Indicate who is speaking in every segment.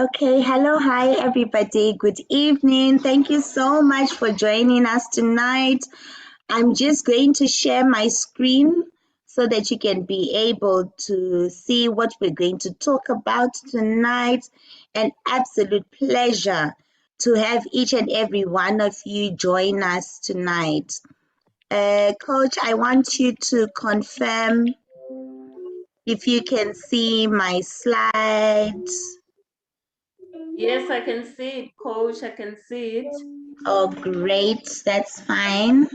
Speaker 1: Okay, hello, hi, everybody. Good evening. Thank you so much for joining us tonight. I'm just going to share my screen so that you can be able to see what we're going to talk about tonight. An absolute pleasure to have each and every one of you join us tonight. Coach, I want you to confirm if you can see my slides.
Speaker 2: Yes, I can see it, Coach. I can see it.
Speaker 1: Oh, great. That's fine.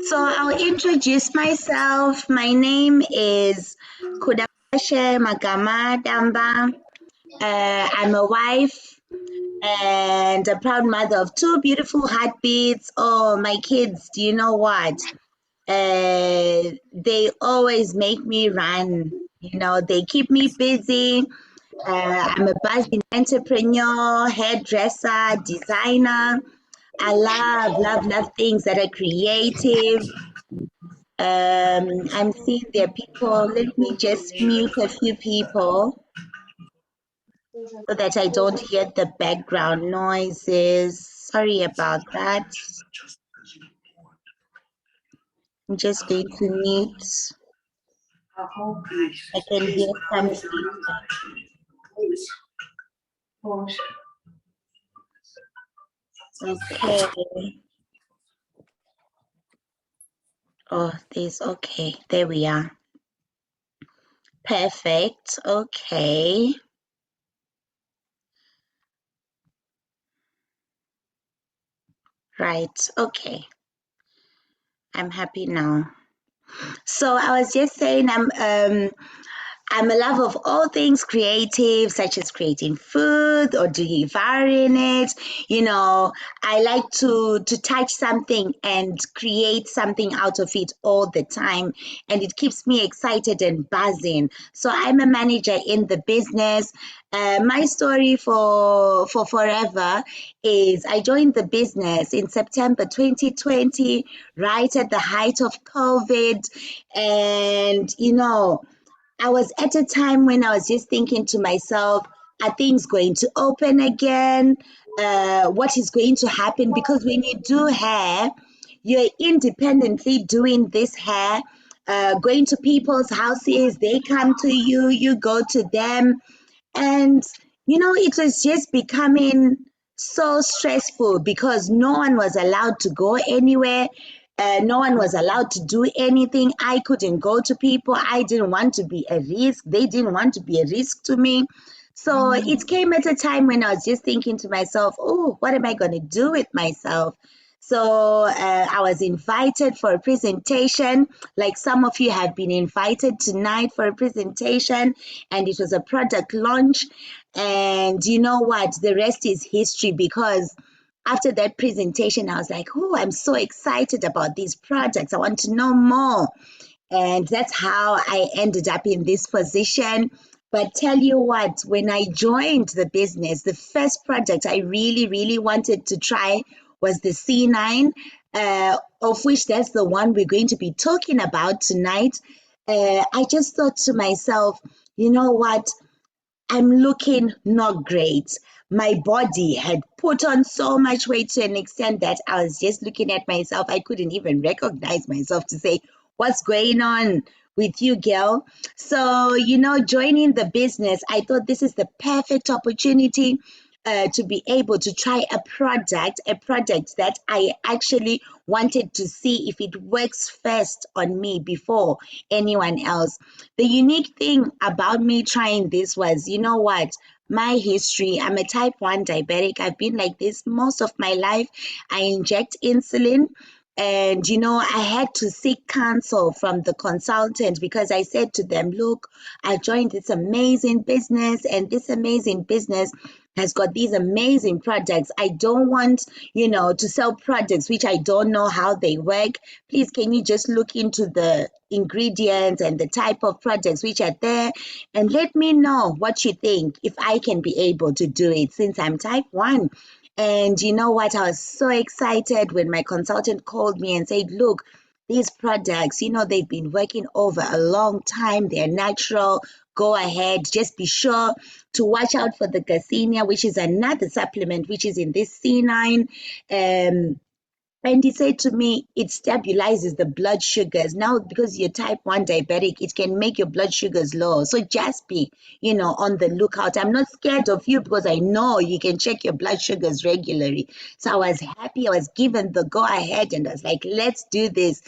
Speaker 1: So I'll introduce myself. My name is Kuda Nozie Magama Damba. I'm a wife and a proud mother of two beautiful heartbeats. Oh, my kids, do you know what? They always make me run. They keep me busy. I'm a budding entrepreneur, hairdresser, designer. I love things that are creative. I'm seeing there are people. Let me just mute a few people so that I don't hear the background noises. Sorry about that. I'm just going to mute. I can hear some feedback. Okay. Oh, okay. There we are. Perfect. Okay. Right. Okay. I'm happy now. So I was just saying I'm a lover of all things creative, such as creating food or delivering it. I like to touch something and create something out of it all the time, and it keeps me excited and buzzing. So I'm a manager in the business. My story for forever is I joined the business in September 2020, right at the height of COVID, and I was at a time when I was just thinking to myself, are things going to open again? What is going to happen? Because when you do hair, you're independently doing this hair, going to people's houses, they come to you, you go to them. And, it was just becoming so stressful because no one was allowed to go anywhere. No one was allowed to do anything. I couldn't go to people. I didn't want to be a risk. They didn't want to be a risk to me. So it came at a time when I was just thinking to myself, oh, what am I going to do with myself? So I was invited for a presentation, like some of you have been invited tonight for a presentation, and it was a product launch. And you know what? The rest is history because after that presentation, I was like, oh, I'm so excited about these projects. I want to know more. And that's how I ended up in this position. But tell you what, when I joined the business, the first project I really, really wanted to try was the C9, of which that's the one we're going to be talking about tonight. I just thought to myself, you know what? I'm looking not great. My body had put on so much weight to an extent that I was just looking at myself. I couldn't even recognize myself to say, what's going on with you, girl? So, joining the business, I thought this is the perfect opportunity to be able to try a product that I actually wanted to see if it works first on me before anyone else. The unique thing about me trying this was, you know what? My history, I'm a type 1 diabetic. I've been like this most of my life. I inject insulin. And, I had to seek counsel from the consultant because I said to them, look, I joined this amazing business, and this amazing business has got these amazing products. I don't want, to sell products which I don't know how they work. Please, can you just look into the ingredients and the type of products which are there and let me know what you think if I can be able to do it since I'm type 1. And you know what? I was so excited when my consultant called me and said, look, these products, they've been working over a long time. They're natural. Go ahead. Just be sure to watch out for the Garcinia, which is another supplement, which is in this C9. And he said to me, it stabilizes the blood sugars. Now, because you're type 1 diabetic, it can make your blood sugars low. So just be, on the lookout. I'm not scared of you because I know you can check your blood sugars regularly. So I was happy. I was given the go ahead and I was like, let's do this.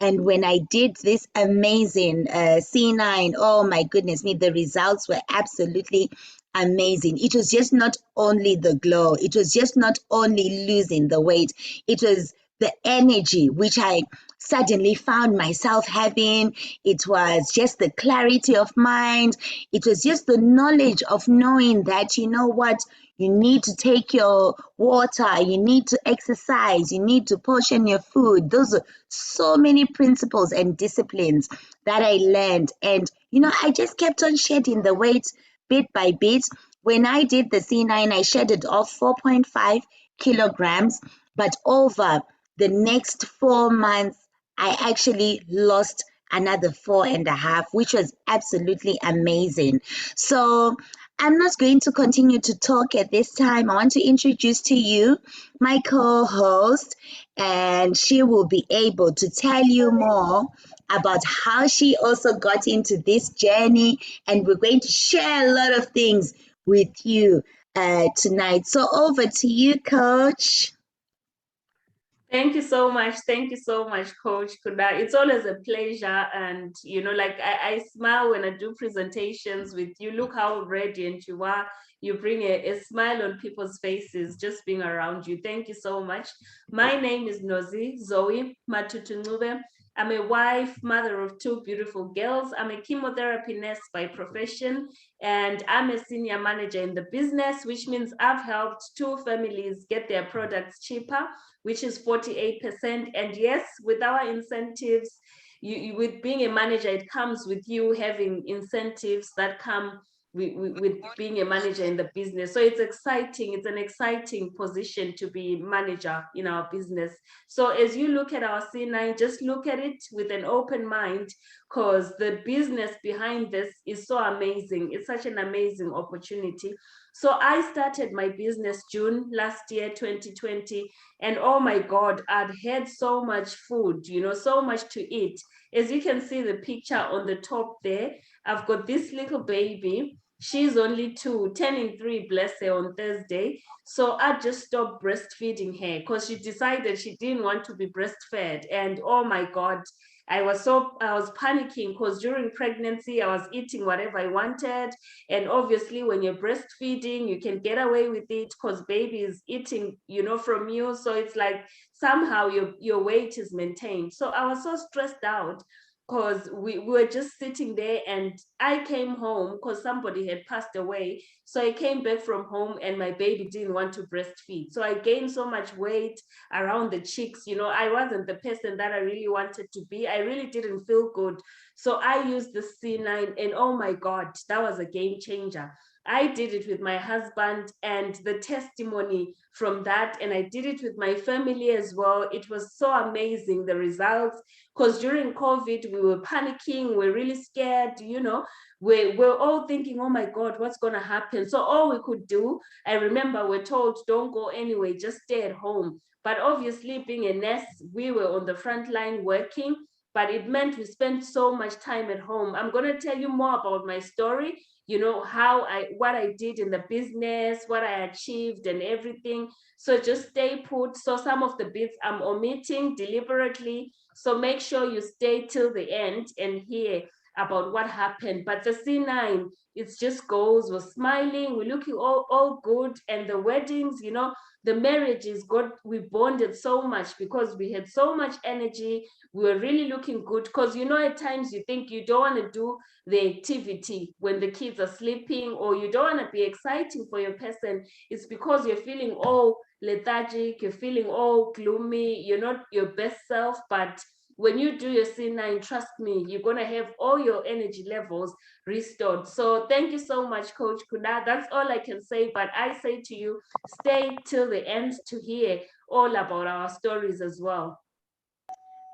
Speaker 1: And when I did this amazing C9, oh my goodness me, the results were absolutely amazing. It was just not only the glow, it was just not only losing the weight, it was the energy which I suddenly found myself having. It was just the clarity of mind. It was just the knowledge of knowing that, you know what, you need to take your water, you need to exercise, you need to portion your food. Those are so many principles and disciplines that I learned. And, I just kept on shedding the weight bit by bit. When I did the C9, I shedded off 4.5 kilograms, but over the next 4 months, I actually lost another 4.5, which was absolutely amazing. So I'm not going to continue to talk at this time. I want to introduce to you my co-host, and she will be able to tell you more about how she also got into this journey, and we're going to share a lot of things with you tonight. So over to you, Coach.
Speaker 2: Thank you so much. Thank you so much, Coach Kuda. It's always a pleasure. And, like I smile when I do presentations with you. Look how radiant you are. You bring a smile on people's faces just being around you. Thank you so much. My name is Nozie Zoe Matutunube. I'm a wife, mother of two beautiful girls. I'm a chemotherapy nurse by profession, and I'm a senior manager in the business, which means I've helped two families get their products cheaper, which is 48%. And yes, with our incentives, with being a manager, it comes with you having incentives that come with being a manager in the business. So it's exciting. It's an exciting position to be manager in our business. So as you look at our C9, just look at it with an open mind, because the business behind this is so amazing. It's such an amazing opportunity. So I started my business June last year, 2020, and oh my God, I'd had so much food, so much to eat. As you can see the picture on the top there, I've got this little baby. She's only 2, turning 3, bless her, on Thursday. So I just stopped breastfeeding her because she decided she didn't want to be breastfed. And oh my God, I was panicking because during pregnancy, I was eating whatever I wanted. And obviously, when you're breastfeeding, you can get away with it because baby is eating, from you. So it's like somehow your weight is maintained. So I was so stressed out because we were just sitting there, and I came home because somebody had passed away. So I came back from home and my baby didn't want to breastfeed. So I gained so much weight around the cheeks. I wasn't the person that I really wanted to be. I really didn't feel good. So I used the C9, and oh my God, that was a game changer. I did it with my husband, and the testimony from that, and I did it with my family as well. It was so amazing, the results, because during COVID, we were panicking, we were really scared, we're all thinking, oh my God, what's going to happen? So all we could do, I remember we're told, don't go anywhere, just stay at home. But obviously, being a nurse, we were on the front line working, but it meant we spent so much time at home. I'm going to tell you more about my story, what I did in the business, what I achieved and everything. So just stay put. So some of the bits I'm omitting deliberately. So make sure you stay till the end and hear about what happened. But the C9, it's just goals. We're smiling, we're looking all good. And the weddings, the marriages, we bonded so much because we had so much energy. We were really looking good because, at times you think you don't want to do the activity when the kids are sleeping, or you don't want to be exciting for your person. It's because you're feeling all lethargic, you're feeling all gloomy, you're not your best self. But when you do your C9, trust me, you're going to have all your energy levels restored. So thank you so much, Coach Kuda. That's all I can say. But I say to you, stay till the end to hear all about our stories as well.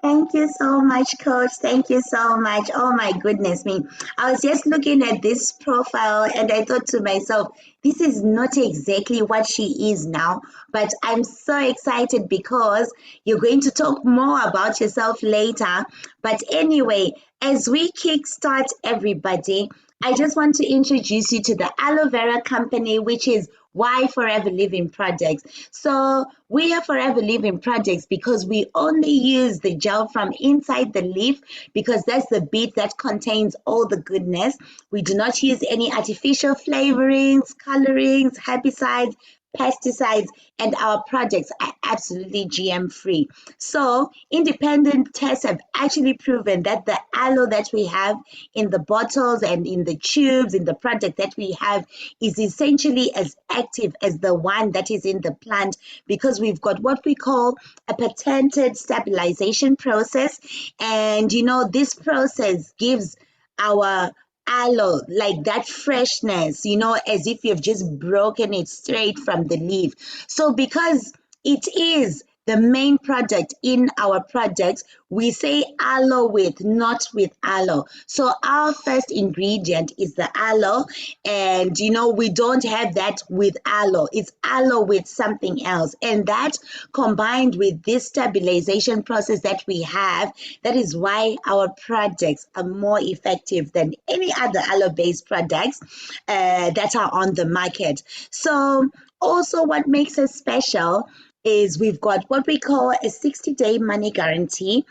Speaker 1: Thank you so much, Coach. Thank you so much. Oh my goodness me. I was just looking at this profile and I thought to myself, this is not exactly what she is now, but I'm so excited because you're going to talk more about yourself later. But anyway, as we kickstart everybody, I just want to introduce you to the aloe vera company, which is why Forever Living Projects. So we are Forever Living Projects because we only use the gel from inside the leaf because that's the bit that contains all the goodness. We do not use any artificial flavorings, colorings, herbicides, pesticides, and our projects are absolutely GM free. So, independent tests have actually proven that the aloe that we have in the bottles and in the tubes, in the product that we have, is essentially as active as the one that is in the plant because we've got what we call a patented stabilization process. And this process gives our aloe like that freshness, as if you've just broken it straight from the leaf. So because it is the main product in our products, we say aloe with, not with aloe. So our first ingredient is the aloe, and we don't have that with aloe. It's aloe with something else, and that combined with this stabilization process that we have, that is why our products are more effective than any other aloe based products that are on the market. So also what makes us special is we've got what we call a 60-day money guarantee.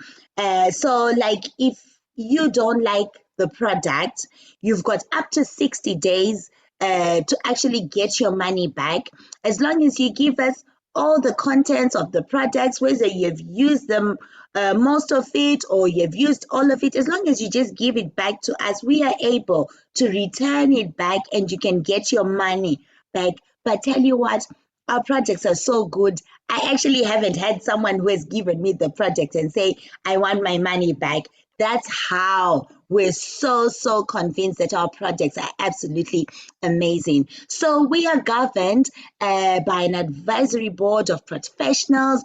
Speaker 1: So like if you don't like the product, you've got up to 60 days to actually get your money back, as long as you give us all the contents of the products, whether you've used them most of it or you've used all of it, as long as you just give it back to us, we are able to return it back and you can get your money back. But tell you what, our projects are so good. I actually haven't had someone who has given me the project and say, I want my money back. That's how we're so convinced that our projects are absolutely amazing. So we are governed by an advisory board of professionals.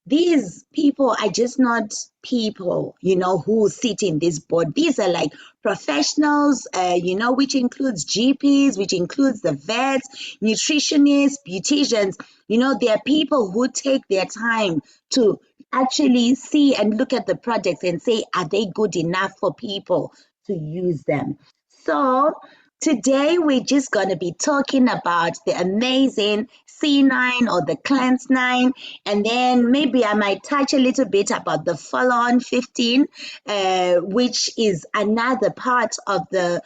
Speaker 1: These people are just not people, who sit in this board. These are like professionals, which includes GPs, which includes the vets, nutritionists, beauticians. There are people who take their time to actually see and look at the projects and say, are they good enough for people to use them? So today we're just going to be talking about the amazing C9 or the Cleanse 9, and then maybe I might touch a little bit about the follow-on 15, which is another part of the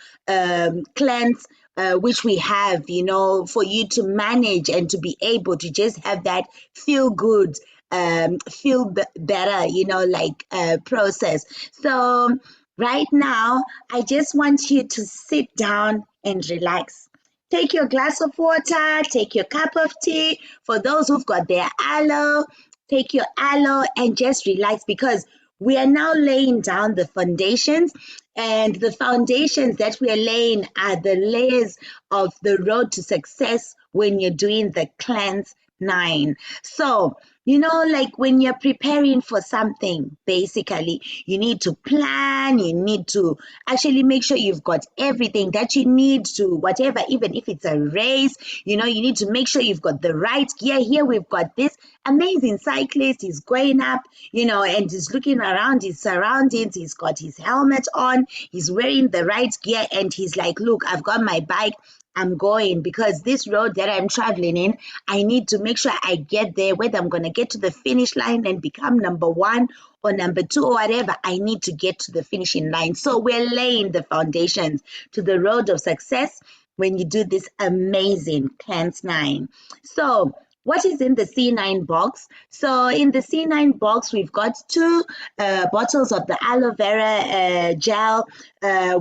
Speaker 1: cleanse which we have, for you to manage and to be able to just have that feel good, better, like process. So right now, I just want you to sit down and relax. Take your glass of water, take your cup of tea. For those who've got their aloe, take your aloe and just relax because we are now laying down the foundations, and the foundations that we are laying are the layers of the road to success when you're doing the cleanse 9. So, like when you're preparing for something, basically, you need to plan, you need to actually make sure you've got everything that you need to, whatever, even if it's a race, you need to make sure you've got the right gear. Here we've got this amazing cyclist. He's going up, and he's looking around his surroundings. He's got his helmet on, he's wearing the right gear, and he's like, look, I've got my bike. I'm going because this road that I'm traveling in, I need to make sure I get there, whether I'm going to get to the finish line and become number one or number two or whatever, I need to get to the finishing line. So we're laying the foundations to the road of success when you do this amazing Cleanse 9. So what is in the C9 box? So in the C9 box, we've got two bottles of the aloe vera gel.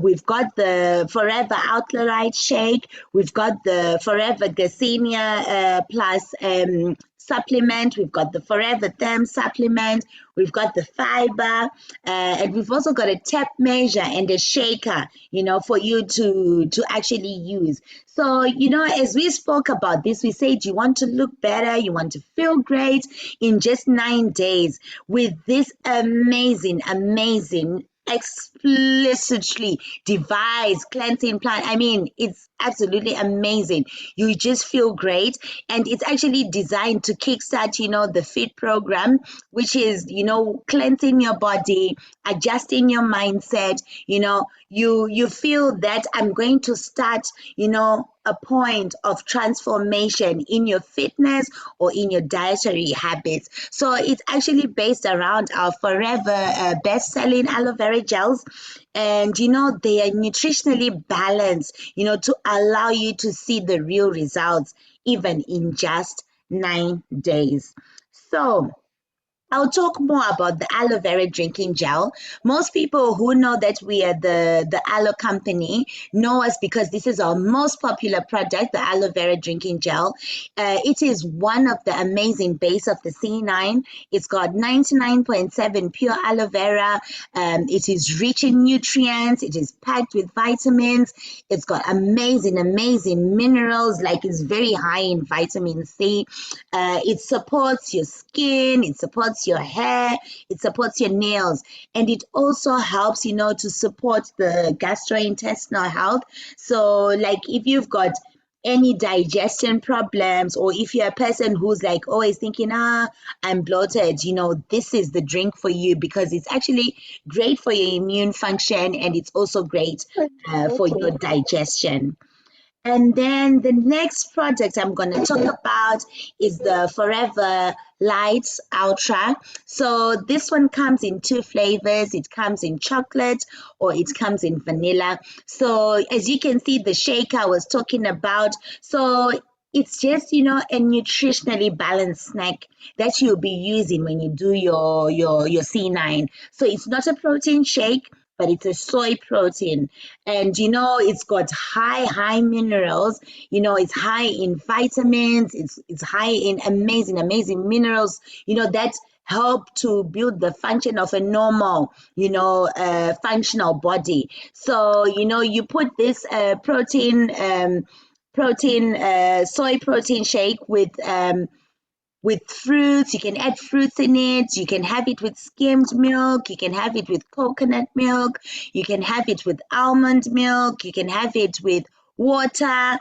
Speaker 1: We've got the Forever Outlerite Shake. We've got the Forever Garcinia Plus supplement, we've got the Forever Them supplement, we've got the fiber, and we've also got a tap measure and a shaker, for you to actually use. So, as we spoke about this, we said you want to look better, you want to feel great in just 9 days with this amazing, explicitly devised cleansing plan. I mean, it's absolutely amazing. You just feel great, and it's actually designed to kickstart, the fit program, which is, cleansing your body, adjusting your mindset. You feel that I'm going to start, a point of transformation in your fitness or in your dietary habits. So it's actually based around our forever best-selling aloe vera gels, and they are nutritionally balanced, to allow you to see the real results even in just 9 days. So I'll talk more about the aloe vera drinking gel. Most people who know that we are the aloe company know us because this is our most popular product, the aloe vera drinking gel. It is one of the amazing base of the C9. It's got 99.7 pure aloe vera. It is rich in nutrients. It is packed with vitamins. It's got amazing minerals, like it's very high in vitamin C. It supports your skin, it supports your hair, it supports your nails, and it also helps, to support the gastrointestinal health. So, like if you've got any digestion problems, or if you're a person who's like always thinking, I'm bloated, this is the drink for you, because it's actually great for your immune function, and it's also great for your digestion. And then the next product I'm going to talk about is the Forever Lights Ultra. So this one comes in two flavors. It comes in chocolate, or it comes in vanilla. So as you can see, the shake I was talking about. So it's just, a nutritionally balanced snack that you'll be using when you do your C9. So it's not a protein shake, but it's a soy protein. And it's got high minerals. It's high in vitamins. It's high in amazing minerals, that help to build the function of a normal, functional body. So, you put this soy protein shake with fruits. You can add fruits in it. You can have it with skimmed milk. You can have it with coconut milk. You can have it with almond milk. You can have it with water.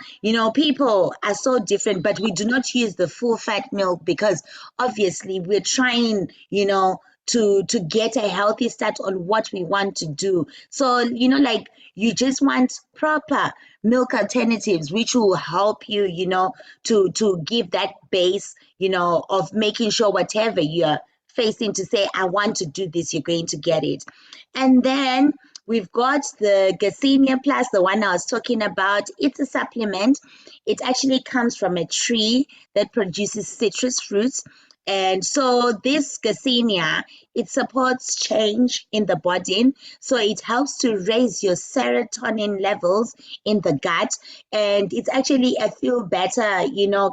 Speaker 1: People are so different, but we do not use the full fat milk because obviously we're trying, to get a healthy start on what we want to do. So, like you just want proper milk alternatives, which will help you, to give that base, of making sure whatever you're facing to say, I want to do this, you're going to get it. And then we've got the Garcinia Plus, the one I was talking about. It's a supplement. It actually comes from a tree that produces citrus fruits. And so this Garcinia, it supports change in the body. So it helps to raise your serotonin levels in the gut. And it's actually a feel better,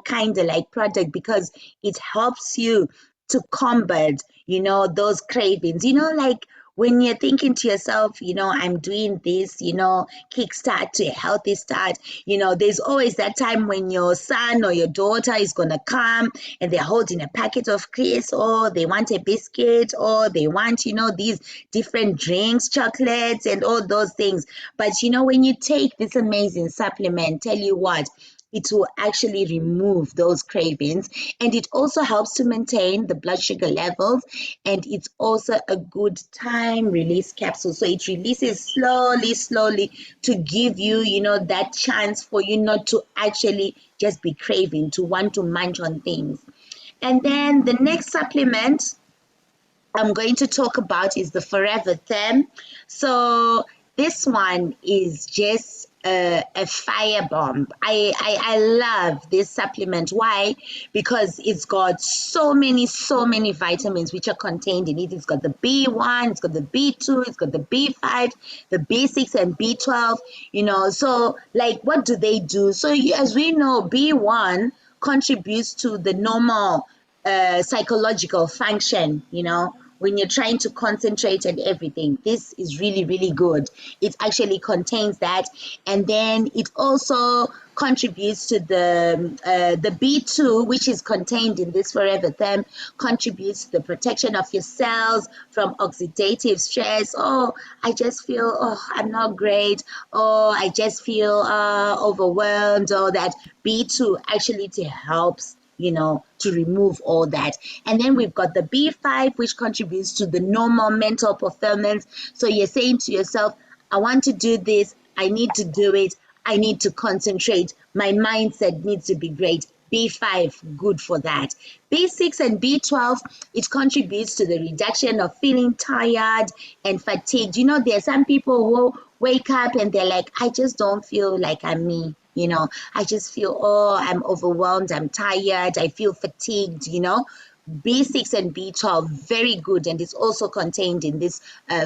Speaker 1: kind of like product, because it helps you to combat, those cravings. Like when you're thinking to yourself, I'm doing this, kickstart to a healthy start, there's always that time when your son or your daughter is going to come and they're holding a packet of crisps, or they want a biscuit, or they want, these different drinks, chocolates, and all those things. But, when you take this amazing supplement, tell you what, it will actually remove those cravings, and it also helps to maintain the blood sugar levels, and it's also a good time release capsule. So it releases slowly to give you, that chance for you not to actually just be craving, to want to munch on things. And then the next supplement I'm going to talk about is the Forever Them. So this one is just a fire bomb. I love this supplement. Why? Because it's got so many vitamins which are contained in it. It's got the B1, it's got the B2, it's got the B5, the B6, and B12. So like, what do they do? So as we know, B1 contributes to the normal psychological function, when you're trying to concentrate and everything. This is really, really good. It actually contains that. And then it also contributes to the B2, which is contained in this Forever Them, contributes to the protection of your cells from oxidative stress. Oh, I just feel, I'm not great. Oh, I just feel overwhelmed. Or that B2 actually helps to remove all that. And then we've got the B5, which contributes to the normal mental performance. So you're saying to yourself, I want to do this, I need to do it, I need to concentrate, my mindset needs to be great. B5, good for that. B6 and B12, it contributes to the reduction of feeling tired and fatigued. There are some people who wake up and they're like, I just don't feel like I'm me. I just feel, I'm overwhelmed, I'm tired, I feel fatigued. B6 and B12, very good, and it's also contained in this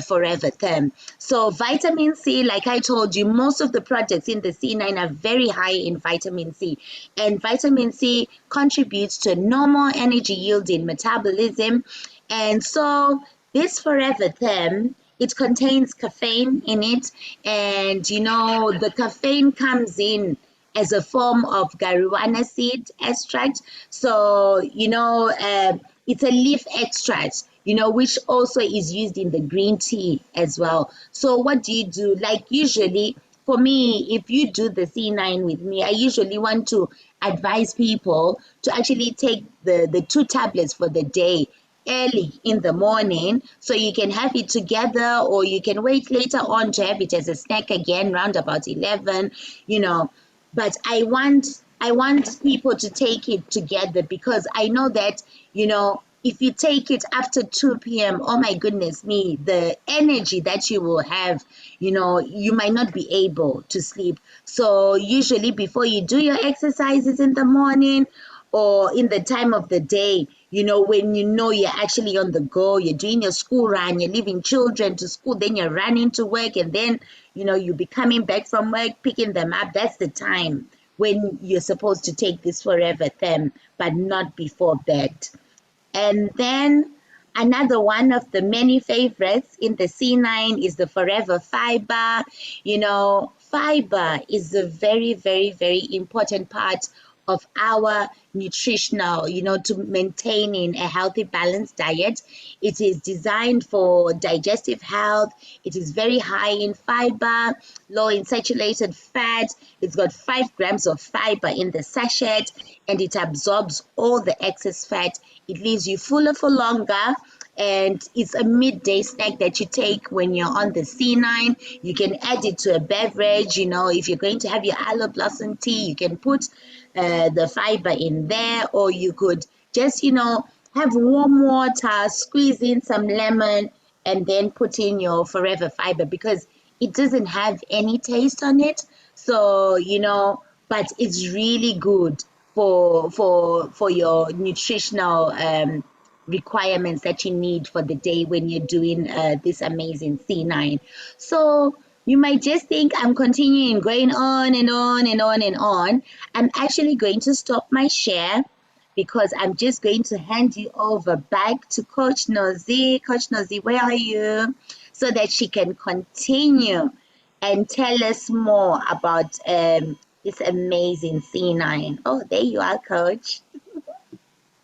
Speaker 1: Forever Term. So vitamin C, like I told you, most of the products in the C9 are very high in vitamin C, and vitamin C contributes to normal energy yielding metabolism. And so this Forever Term, it contains caffeine in it, and the caffeine comes in as a form of garuana seed extract. So, it's a leaf extract, which also is used in the green tea as well. So, what do you do? Like, usually, for me, if you do the C9 with me, I usually want to advise people to actually take the 2 tablets for the day early in the morning, so you can have it together, or you can wait later on to have it as a snack again round about 11, you know but I want people to take it together, because I know that if you take it after 2 p.m., oh my goodness me, the energy that you will have, you might not be able to sleep. So usually before you do your exercises in the morning, or in the time of the day, when you're actually on the go, you're doing your school run, you're leaving children to school, then you're running to work, and then you'll be coming back from work, picking them up. That's the time when you're supposed to take this Forever Them, but not before bed. And then another one of the many favorites in the C9 is the Forever Fiber. Fiber is a very, very, very important part of our nutritional, to maintaining a healthy, balanced diet. It is designed for digestive health. It is very high in fiber, low in saturated fat. It's got 5 grams of fiber in the sachet, and it absorbs all the excess fat. It leaves you fuller for longer, and it's a midday snack that you take when you're on the C9. You can add it to a beverage. If you're going to have your aloe blossom tea, you can put the fiber in there, or you could just, have warm water, squeeze in some lemon, and then put in your Forever Fiber, because it doesn't have any taste on it. So, but it's really good for your nutritional requirements that you need for the day when you're doing this amazing C9. So you might just think I'm continuing going on and on and on and on. I'm actually going to stop my share, because I'm just going to hand you over back to Coach Nozie. Coach Nozie, where are you? So that she can continue and tell us more about this amazing C9. Oh, there you are, Coach.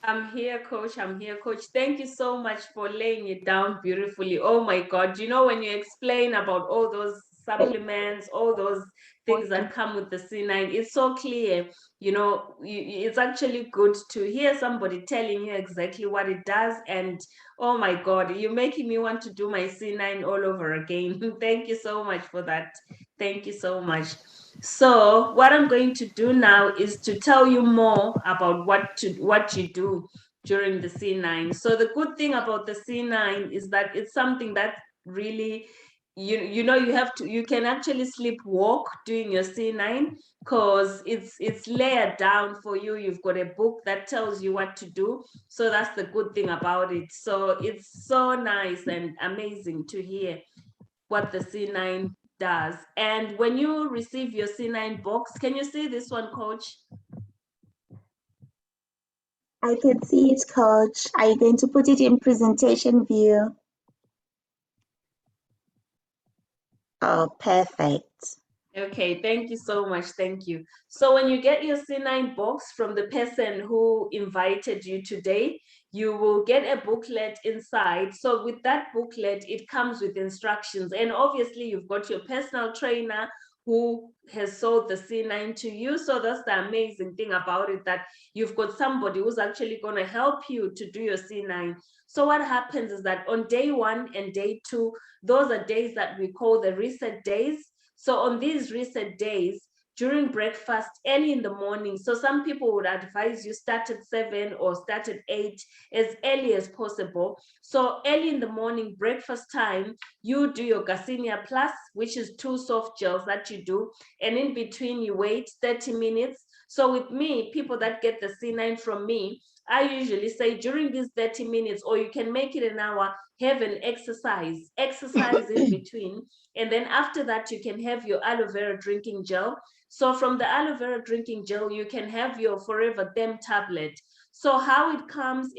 Speaker 2: I'm here, coach. I'm here, coach. Thank you so much for laying it down beautifully. Oh my God. When you explain about all those supplements, all those things that come with the C9, it's so clear. It's actually good to hear somebody telling you exactly what it does. And oh my God, you're making me want to do my C9 all over again. Thank you so much for that. Thank you so much. So what I'm going to do now is to tell you more about what you do during the C9. So the good thing about the C9 is that it's something that really you can actually sleepwalk doing your C9, because it's layered down for you. You've got a book that tells you what to do. So that's the good thing about it. So it's so nice and amazing to hear what the C9 does. And when you receive your C9 box, can you see this one, coach?
Speaker 1: I can see it, coach. Are you going to put it in presentation view? Oh, perfect.
Speaker 2: Okay, thank you so much. Thank you. So when you get your C9 box from the person who invited you today, you will get a booklet inside. So with that booklet, it comes with instructions. And obviously, you've got your personal trainer who has sold the C9 to you. So that's the amazing thing about it, that you've got somebody who's actually going to help you to do your C9. So what happens is that on day 1 and day 2, those are days that we call the reset days. So on these reset days, during breakfast early in the morning, so some people would advise you start at 7 or start at 8, as early as possible. So early in the morning, breakfast time, you do your Garcinia Plus, which is 2 soft gels that you do, and in between you wait 30 minutes. So with me, people that get the C9 from me, I usually say during these 30 minutes, or you can make it an hour, have an exercise in between. And then after that, you can have your aloe vera drinking gel. So from the aloe vera drinking gel, you can have your Forever Them tablet. So how it comes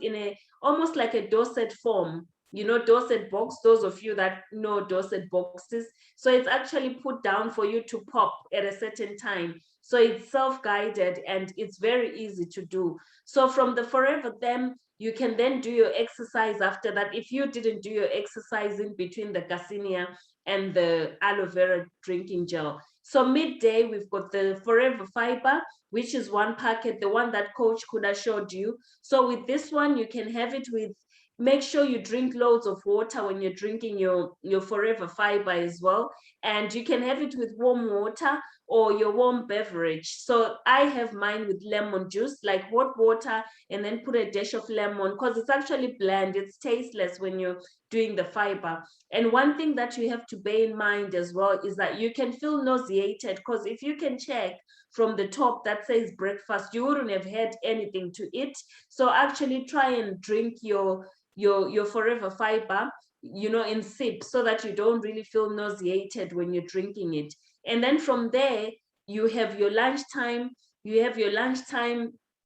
Speaker 2: in a almost like a Dorset form. You know, Dorset box, those of you that know Dorset boxes. So it's actually put down for you to pop at a certain time. So it's self-guided and it's very easy to do. So from the Forever Them, you can then do your exercise after that. If you didn't do your exercise in between the Garcinia and the aloe vera drinking gel. So midday, we've got the Forever Fiber, which is one packet, the one that Coach Kuda showed you. So with this one, you can have it with, make sure you drink loads of water when you're drinking your Forever Fiber as well. And you can have it with warm water or your warm beverage. So I have mine with lemon juice, like hot water, and then put a dash of lemon, because it's actually bland. It's tasteless when you're doing the fiber. And one thing that you have to bear in mind as well is that you can feel nauseated, because if you can check from the top that says breakfast, you wouldn't have had anything to eat. So actually try and drink your Forever Fiber, you know, in sips, so that you don't really feel nauseated when you're drinking it. And then from there, you have your lunchtime,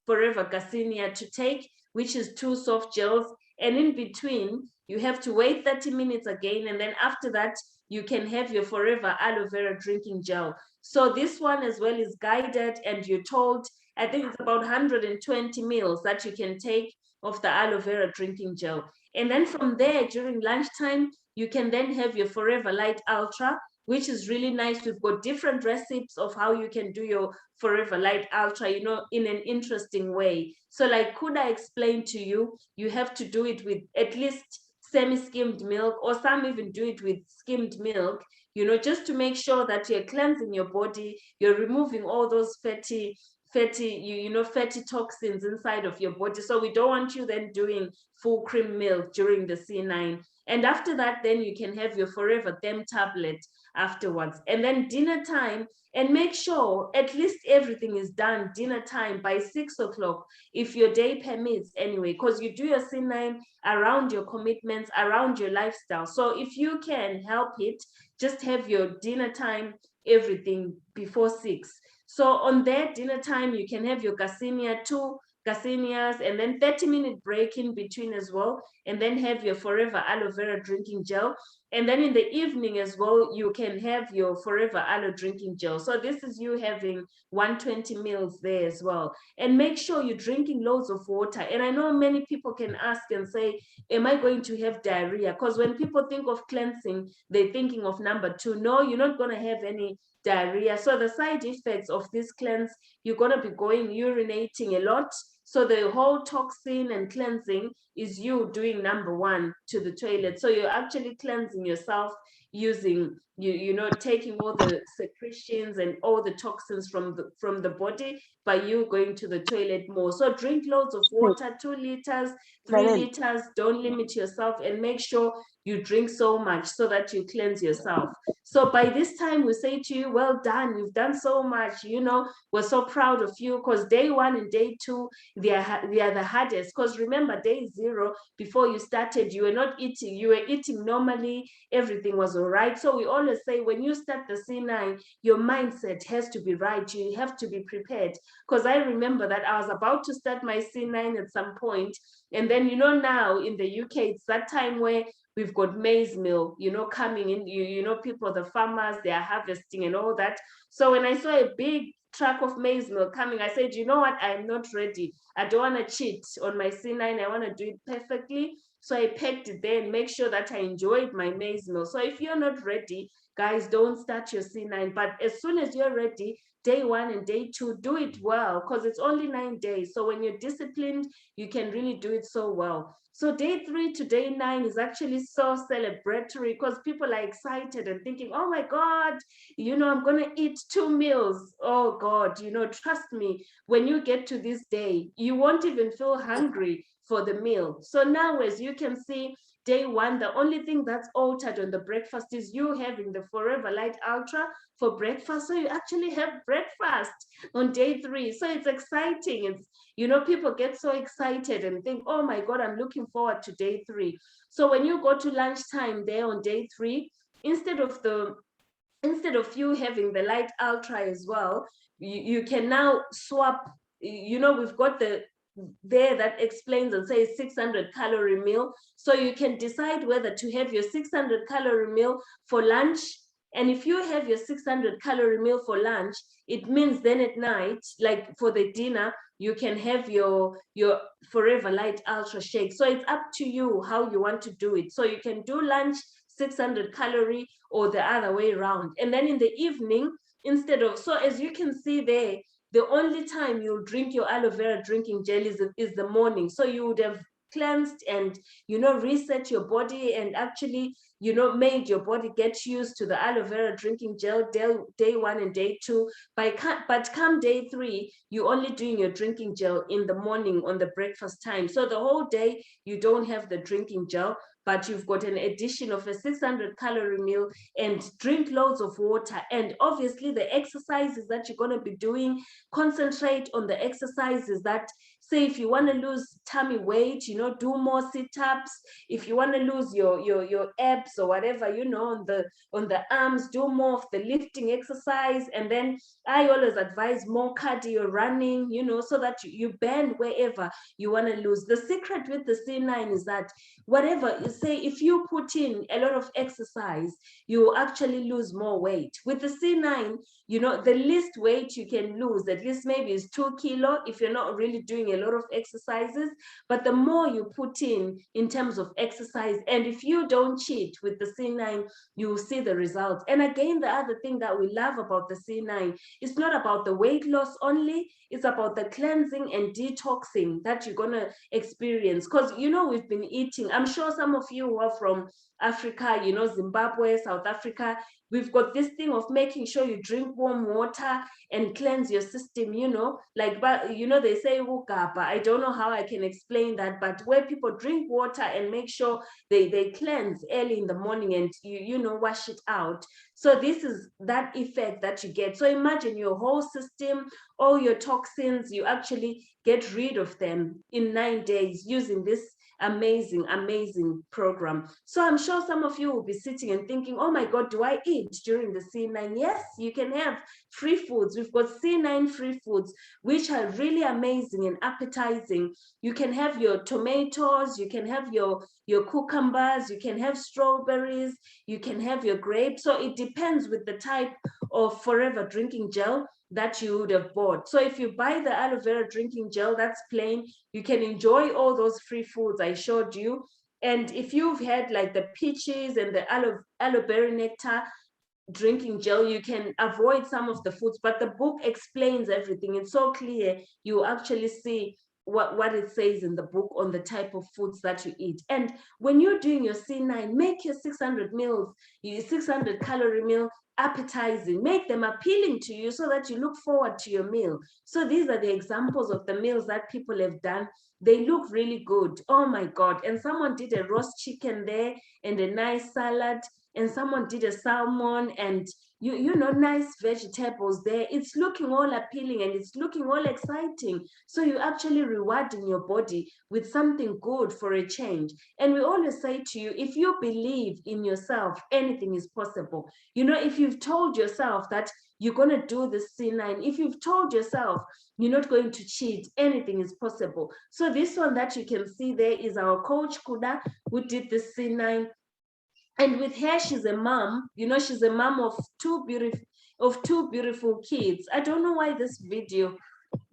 Speaker 2: Forever Garcinia to take, which is 2 soft gels. And in between, you have to wait 30 minutes again. And then after that, you can have your Forever Aloe Vera drinking gel. So this one as well is guided, and you're told, I think it's about 120 mils that you can take of the aloe vera drinking gel. And then from there, during lunchtime, you can then have your Forever Light Ultra, which is really nice. We've got different recipes of how you can do your Forever Light Ultra, you know, in an interesting way. So like Kuda explained to you, you have to do it with at least semi-skimmed milk, or some even do it with skimmed milk, you know, just to make sure that you're cleansing your body, you're removing all those fatty toxins inside of your body. So we don't want you then doing full cream milk during the C9. And after that, then you can have your Forever Them tablet afterwards. And then dinner time, and make sure at least everything is done dinner time by 6 o'clock, if your day permits anyway, because you do your C9 around your commitments, around your lifestyle. So if you can help it, just have your dinner time, everything before 6. So on their dinner time, you can have your Garcinia, 2 Garcinias, and then 30-minute break in between as well, and then have your Forever Aloe Vera drinking gel. And then in the evening as well, you can have your Forever Aloe drinking gel. So this is you having 120 mils there as well. And make sure you're drinking loads of water. And I know many people can ask and say, am I going to have diarrhea? Because when people think of cleansing, they're thinking of number 2. No, you're not going to have any diarrhea. So the side effects of this cleanse, you're going to be urinating a lot. So the whole toxin and cleansing is you doing number 1 to the toilet. So you're actually cleansing yourself using, taking all the secretions and all the toxins from the body by you going to the toilet more. So drink loads of water, 2 liters, 3 liters. Don't limit yourself, and make sure you drink so much so that you cleanse yourself. So by this time, we say to you, well done, you've done so much, we're so proud of you, because day 1 and day 2, they are the hardest. Because remember, day 0, before you started, you were not eating, you were eating normally, everything was all right. So we always always say when you start the C9, your mindset has to be right. You have to be prepared. Because I remember that I was about to start my C9 at some point, and then now in the UK, it's that time where we've got maize meal, coming in. People, the farmers, they are harvesting and all that. So when I saw a big truck of maize meal coming, I said, you know what? I'm not ready. I don't want to cheat on my C9. I want to do it perfectly. So I packed it there and make sure that I enjoyed my maize meal. So if you're not ready, guys, don't start your C9. But as soon as you're ready, day 1 and day 2, do it well, because it's only 9 days. So when you're disciplined, you can really do it so well. So day 3 to day 9 is actually so celebratory, because people are excited and thinking, oh my God, I'm going to eat 2 meals. Oh God, trust me, when you get to this day, you won't even feel hungry for the meal. So now, as you can see, day 1, the only thing that's altered on the breakfast is you having the Forever Light Ultra for breakfast. So you actually have breakfast on day 3. So it's exciting. It's, people get so excited and think, oh my God, I'm looking forward to day 3. So when you go to lunchtime there on day 3, instead of you having the light ultra as well, you can now swap. We've got the there that explains and says 600 calorie meal. So you can decide whether to have your 600 calorie meal for lunch. And if you have your 600 calorie meal for lunch, it means then at night, like for the dinner, you can have your Forever Light Ultra shake. So it's up to you how you want to do it. So you can do lunch 600 calorie or the other way around. And then in the evening, so as you can see there, the only time you'll drink your aloe vera drinking gel is the morning. So you would have cleansed and reset your body and actually made your body get used to the aloe vera drinking gel day 1 and day 2. But come day 3, you're only doing your drinking gel in the morning on the breakfast time. So the whole day you don't have the drinking gel, but you've got an addition of a 600 calorie meal, and drink loads of water. And obviously the exercises that you're going to be doing, concentrate on the exercises that, say, if you want to lose tummy weight, do more sit-ups. If you want to lose your abs or whatever, on the arms, do more of the lifting exercise. And then I always advise more cardio running, so that you bend wherever you want to lose. The secret with the C9 is that whatever you say, if you put in a lot of exercise, you actually lose more weight. With the C9, the least weight you can lose, at least maybe, is 2 kilo if you're not really doing a lot of exercises. But the more you put in terms of exercise, and if you don't cheat with the C9, you will see the results. And again, the other thing that we love about the C9, it's not about the weight loss only, it's about the cleansing and detoxing that you're going to experience. Because we've been eating, I'm sure some of you who are from Africa, Zimbabwe, South Africa, we've got this thing of making sure you drink warm water and cleanse your system, but they say wukapa. I don't know how I can explain that, but where people drink water and make sure they cleanse early in the morning and wash it out. So this is that effect that you get. So imagine your whole system, all your toxins, you actually get rid of them in 9 days using this amazing program. So I'm sure some of you will be sitting and thinking, oh my God, do I eat during the C9? Yes, you can have free foods. We've got C9 free foods, which are really amazing and appetizing. You can have your tomatoes, you can have your cucumbers, you can have strawberries, you can have your grapes. So it depends with the type of Forever drinking gel that you would have bought. So if you buy the aloe vera drinking gel that's plain, you can enjoy all those free foods I showed you. And if you've had like the peaches and the aloe berry nectar drinking gel, you can avoid some of the foods. But the book explains everything. It's so clear. You actually see what it says in the book on the type of foods that you eat. And when you're doing your C9, make your 600 meals, your 600 calorie meal appetizing, make them appealing to you so that you look forward to your meal. So these are the examples of the meals that people have done. They look really good. Oh my God. And someone did a roast chicken there and a nice salad, and someone did a salmon and you know, nice vegetables there. It's looking all appealing and it's looking all exciting. So you're actually rewarding your body with something good for a change. And we always say to you, if you believe in yourself, anything is possible. You know, if you've told yourself that you're going to do the C9, if you've told yourself you're not going to cheat, anything is possible. So this one that you can see there is our coach Kuda, who did the C9. And with her, she's a mom. You know, she's a mom of two beautiful kids. I don't know why this video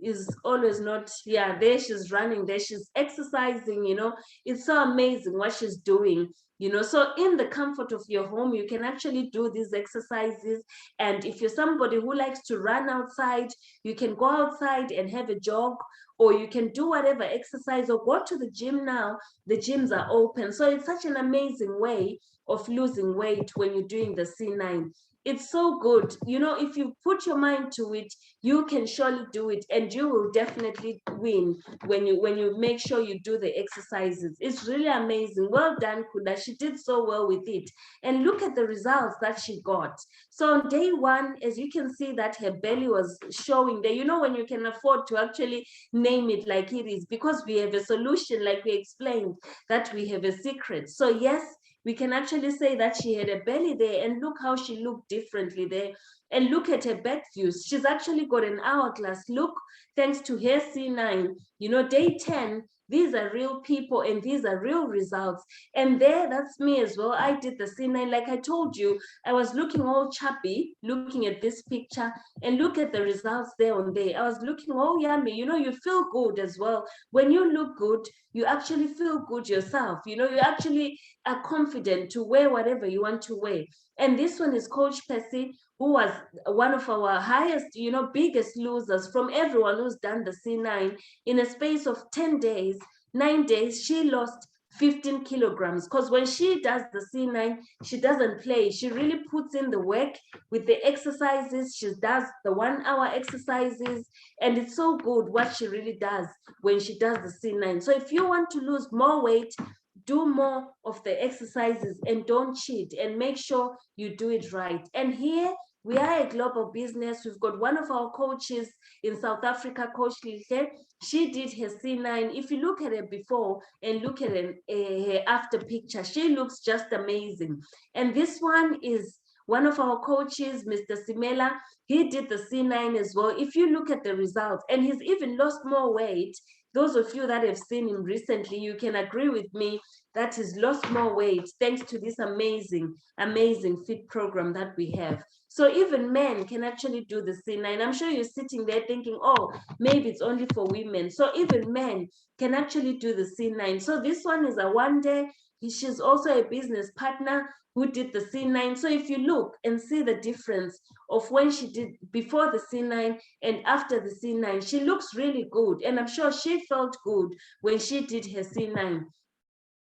Speaker 2: is always not, yeah, there she's running, there she's exercising. You know, it's so amazing what she's doing. You know, so in the comfort of your home, you can actually do these exercises. And if you're somebody who likes to run outside, you can go outside and have a jog, or you can do whatever exercise, or go to the gym now. The gyms are open. So it's such an amazing way of losing weight when you're doing the C9. It's so good. You know, if you put your mind to it, you can surely do it, and you will definitely win when you make sure you do the exercises. It's really amazing. Well done, Kuda. She did so well with it. And look at the results that she got. So on day one, as you can see that her belly was showing there, you know, when you can afford to actually name it like it is, because we have a solution, like we explained, that we have a secret. So yes, we can actually say that she had a belly there, and look how she looked differently there. And look at her back views. She's actually got an hourglass look thanks to her C9. You know, day 10, these are real people and these are real results. And there, that's me as well. I did the C9. Like I told you, I was looking all chubby, looking at this picture, and look at the results there on there. I was looking all yummy. You know, you feel good as well. When you look good, you actually feel good yourself. You know, you actually are confident to wear whatever you want to wear. And this one is Coach Percy, who was one of our highest, you know, biggest losers from everyone who's done the C9. In a space of 10 days, 9 days, she lost 15 kilograms, because when she does the C9, she doesn't play. She really puts in the work with the exercises. She does the 1 hour exercises, and it's so good what she really does when she does the C9. So if you want to lose more weight, do more of the exercises and don't cheat, and make sure you do it right. And here we are a global business. We've got one of our coaches in South Africa, Coach Lilke. She did her C9. If you look at her before and look at her after picture, she looks just amazing. And this one is one of our coaches, Mr. Simela. He did the C9 as well. If you look at the results, and he's even lost more weight. Those of you that have seen him recently, you can agree with me that he's lost more weight thanks to this amazing, amazing fit program that we have. So even men can actually do the C9. I'm sure you're sitting there thinking, oh, maybe it's only for women. So even men can actually do the C9. So this one is a 1 day. She's also a business partner who did the C9. So if you look and see the difference of when she did before the C9 and after the C9, she looks really good. And I'm sure she felt good when she did her C9.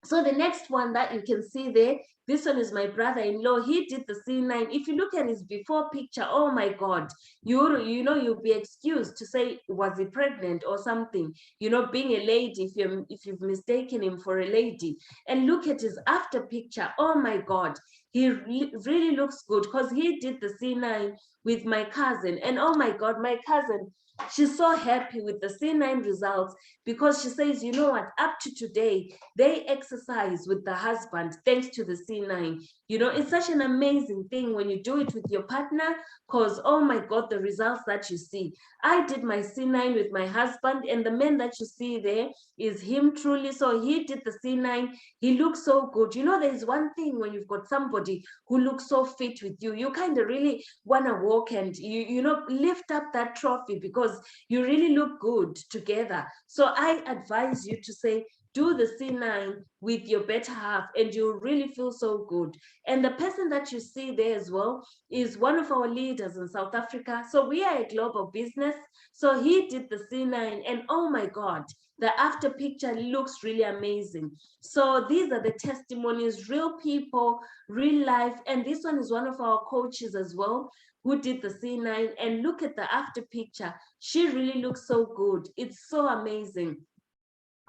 Speaker 2: So the next one that you can see there, this one is my brother-in-law. He did the C9. If you look at his before picture, oh my God, you know, you'll be excused to say, was he pregnant or something? You know, being a lady, if you've mistaken him for a lady. And look at his after picture. Oh my God, he really looks good, because he did the C9 with my cousin. And oh my God, my cousin, she's so happy with the C9 results, because she says, you know what, up to today, they exercise with the husband thanks to the C9. You know, it's such an amazing thing when you do it with your partner, because, oh my God, the results that you see. I did my C9 with my husband, and the man that you see there is him truly. So he did the C9. He looks so good. You know, there's one thing when you've got somebody who looks so fit with you, you kind of really want to walk and, you know, lift up that trophy, because you really look good together. So I advise you to say, do the C9 with your better half, and you'll really feel so good. And the person that you see there as well is one of our leaders in South Africa. So we are a global business. So he did the C9, and oh my God, the after picture looks really amazing. So these are the testimonies, real people, real life. And this one is one of our coaches as well, who did the C9, and look at the after picture. She really looks so good. It's so amazing.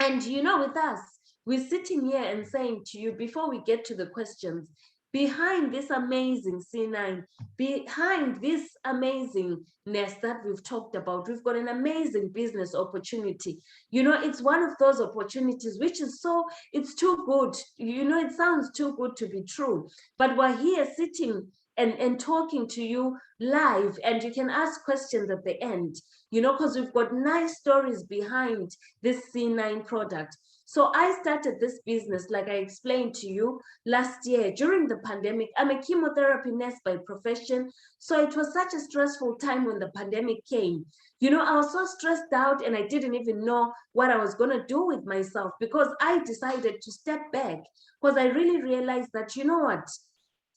Speaker 2: And you know, with us, we're sitting here and saying to you, before we get to the questions, behind this amazing C9, behind this amazingness that we've talked about, we've got an amazing business opportunity. It's one of those opportunities which is it's too good. It sounds too good to be true. But we're here sitting and talking to you live, and you can ask questions at the end, because we've got nice stories behind this C9 product. So I started this business, like I explained to you, last year during the pandemic. I'm a chemotherapy nurse by profession. So it was such a stressful time when the pandemic came. I was so stressed out, and I didn't even know what I was going to do with myself, because I decided to step back, because I really realized that, what?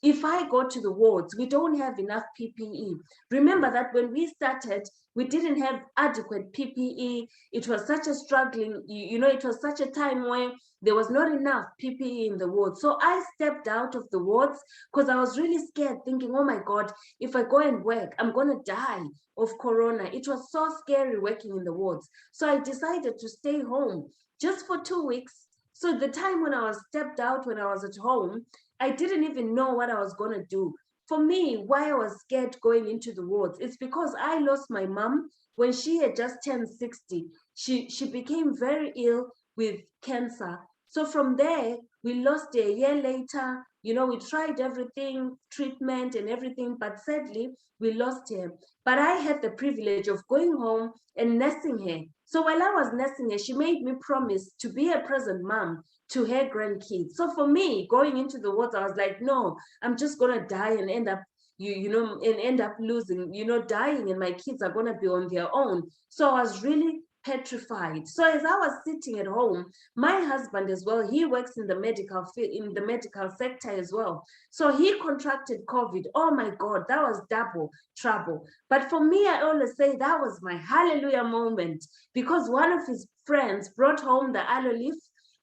Speaker 2: If I go to the wards, we don't have enough PPE. Remember that when we started, we didn't have adequate PPE. It was such a struggling, it was such a time when there was not enough PPE in the wards. So I stepped out of the wards because I was really scared, thinking, oh my God, if I go and work, I'm going to die of corona. It was so scary working in the wards. So I decided to stay home just for 2 weeks. So the time when I was stepped out, when I was at home, I didn't even know what I was going to do. For me, why I was scared going into the wards, it's because I lost my mom when she had just turned 60. She became very ill with cancer. So from there, we lost her a year later. We tried everything, treatment and everything, but sadly, we lost her. But I had the privilege of going home and nursing her. So while I was nursing her, she made me promise to be a present mom to her grandkids. So for me, going into the water, I was like, no, I'm just gonna die and end up and end up losing, dying, and my kids are gonna be on their own. So I was really petrified. So as I was sitting at home, my husband as well, he works in the medical field, in the medical sector as well. So he contracted COVID. Oh my God, that was double trouble. But for me, I always say that was my hallelujah moment, because one of his friends brought home the aloe leaf.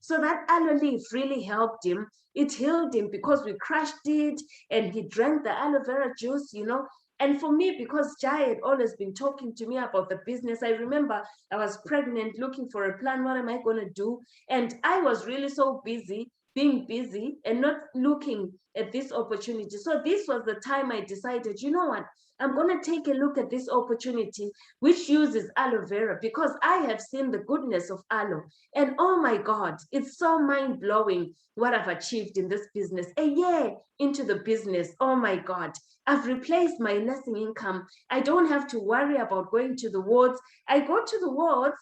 Speaker 2: So that aloe leaf really helped him. It healed him because we crushed it and he drank the aloe vera juice. And for me, because Jai had always been talking to me about the business, I remember I was pregnant, looking for a plan. What am I going to do? And I was really so busy, being busy and not looking at this opportunity. So this was the time I decided, you know what? I'm going to take a look at this opportunity which uses aloe vera, because I have seen the goodness of aloe. And oh my God, it's so mind blowing what I've achieved in this business. A year into the business, oh my God, I've replaced my nursing income. I don't have to worry about going to the wards. I go to the wards.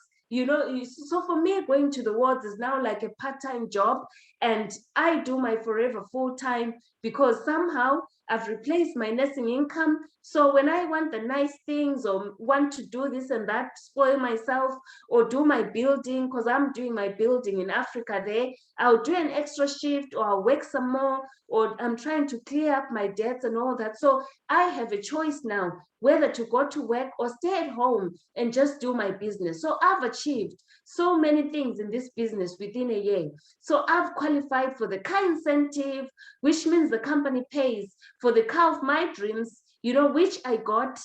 Speaker 2: So for me, going to the wards is now like a part-time job, and I do my forever full-time, because somehow I've replaced my nursing income. So when I want the nice things or want to do this and that, spoil myself or do my building, because I'm doing my building in Africa there, I'll do an extra shift or I'll work some more, or I'm trying to clear up my debts and all that. So I have a choice now whether to go to work or stay at home and just do my business. So I've achieved so many things in this business within a year. So I've qualified for the car incentive, which means the company pays for the car of my dreams, which I got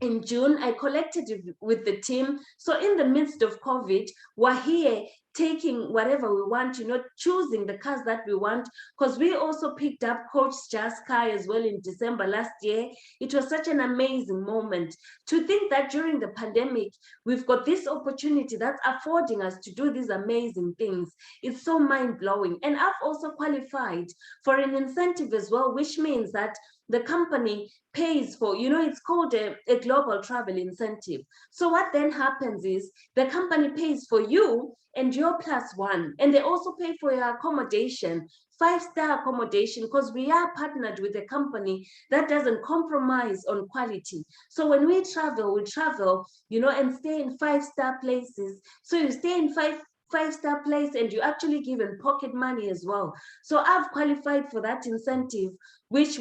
Speaker 2: in June. I collected it with the team. So in the midst of COVID, we're here taking whatever we want, choosing the cars that we want, because we also picked up Coach Jazz car as well in December last year. It was such an amazing moment to think that during the pandemic, we've got this opportunity that's affording us to do these amazing things. It's so mind-blowing. And I've also qualified for an incentive as well, which means that the company pays for, it's called a global travel incentive. So what then happens is the company pays for you and your plus one, and they also pay for your accommodation, 5-star accommodation, because we are partnered with a company that doesn't compromise on quality. So when we travel, and stay in 5-star places. So you stay in five-star place and you actually given pocket money as well. So I've qualified for that incentive, which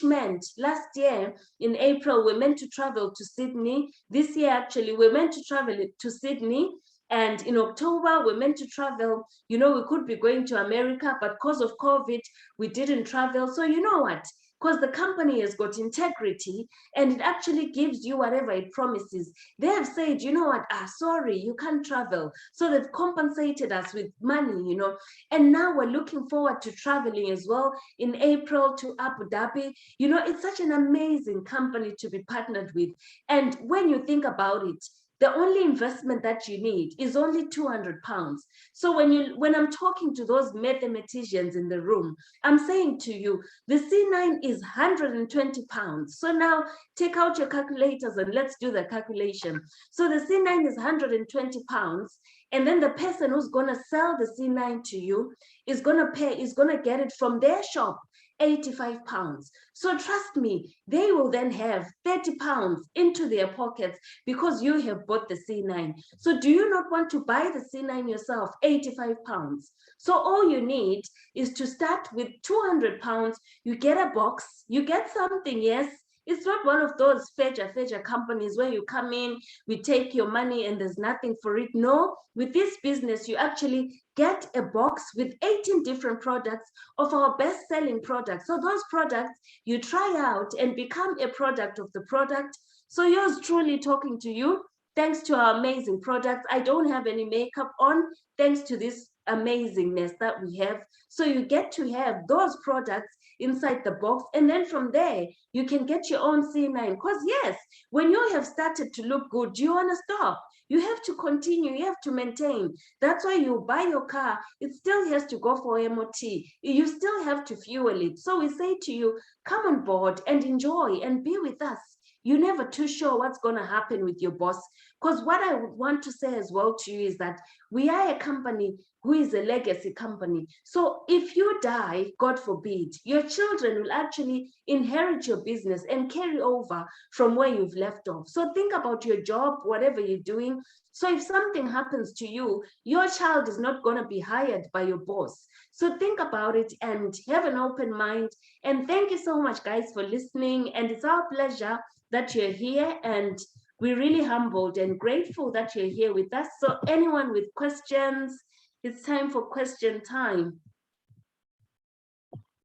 Speaker 2: meant last year in April we're meant to travel to Sydney. This year actually we're meant to travel to Sydney, and in October we're meant to travel. We could be going to America, but because of COVID we didn't travel. So you know what? because the company has got integrity and it actually gives you whatever it promises. They have said, you know what, sorry, you can't travel. So they've compensated us with money, you know, and now we're looking forward to traveling as well in April to Abu Dhabi. You know, it's such an amazing company to be partnered with. And when you think about it, the only investment that you need is only 200 pounds. So when I'm talking to those mathematicians in the room, I'm saying to you, the C9 is 120 pounds. So now take out your calculators and let's do the calculation. So the C9 is 120 pounds. And then the person who's going to sell the C9 to you is going to get it from their shop, 85 pounds. So trust me, they will then have 30 pounds into their pockets because you have bought the C9. So do you not want to buy the C9 yourself, 85 pounds? So all you need is to start with 200 pounds. You get a box, you get something, yes. It's not one of those fetcher companies where you come in, we take your money and there's nothing for it. No, with this business, you actually get a box with 18 different products of our best-selling products. So those products you try out and become a product of the product. So yours truly talking to you, thanks to our amazing products. I don't have any makeup on, thanks to this amazingness that we have. So you get to have those products inside the box, and then from there you can get your own C9. Because yes, when you have started to look good, do you want to stop? You have to continue, you have to maintain. That's why you buy your car, it still has to go for MOT. You still have to fuel it. So we say to you, come on board and enjoy and be with us. You're never too sure what's going to happen with your boss. Because what I want to say as well to you is that we are a company who is a legacy company. So if you die, God forbid, your children will actually inherit your business and carry over from where you've left off. So think about your job, whatever you're doing. So if something happens to you, your child is not going to be hired by your boss. So think about it and have an open mind. And thank you so much, guys, for listening. And it's our pleasure that you're here, and we're really humbled and grateful that you're here with us. So anyone with questions, it's time for question time.